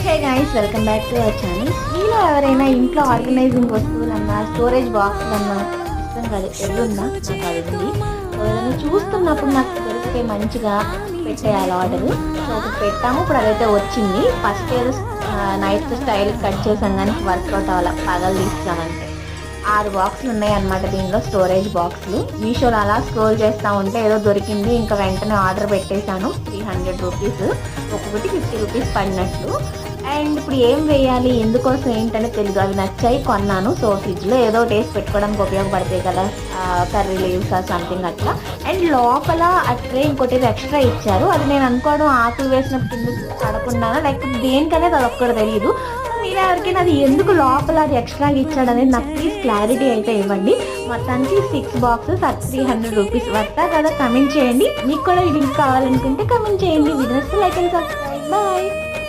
Hey guys, welcome back to our channel. మీలో ఎవరైనా ఇంట్లో ఆర్గనైజింగ్ వస్తువులన్నా స్టోరేజ్ బాక్స్లన్నా ఇష్టం కదా ఎదురుందా? నాకు అది ఉంది. సో ఏదైనా చూస్తున్నప్పుడు నాకు దొరికితే మంచిగా పెట్టేయాలి ఆర్డర్. సో ఒకటి పెట్టాము, ఇప్పుడు అదైతే వచ్చింది. First year night style cut చేసాం కానీ వర్కౌట్ అవ్వాలి, పగలు తీస్తానంటే 6 బాక్సులు ఉన్నాయి అన్నమాట. దీనిలో స్టోరేజ్ బాక్సులు. మీషోలో అలా స్క్రోల్ చేస్తూ ఉంటే ఏదో దొరికింది, ఇంకా వెంటనే ఆర్డర్ పెట్టేశాను. 300 రూపీస్, ఒక్కొక్కటి 50 రూపీస్ పడినట్లు. అండ్ ఇప్పుడు ఏం వేయాలి, ఎందుకోసం ఏంటనే తెలియదు. అవి నచ్చాయి, కొన్నాను. సో ఫ్రిడ్జ్లో ఏదో టేస్ట్ పెట్టుకోవడానికి ఉపయోగపడతాయి కదా, కర్రీ లీవ్స్ సంథింగ్ అట్లా. అండ్ లోపల అట్లే ఇంకోటి ఎక్స్ట్రా ఇచ్చారు. అది నేను అనుకోవడం ఆకులు వేసినప్పుడు కింద పడకుండానా లేకపోతే దేనికనేది అది ఒక్కటి తెలియదు. మీరు ఎవరికైనా అది ఎందుకు లోపల అది ఎక్స్ట్రాగా ఇచ్చాడు అనేది నాకు ప్లీజ్ క్లారిటీ అయితే ఇవ్వండి. మొత్తానికి 6 బాక్సెస్ at 300 రూపీస్ వర్తా కదా, కమెంట్ చేయండి. మీకు కూడా లింక్ కావాలనుకుంటే కమెంట్ చేయండి. Videos like and subscribe. Bye.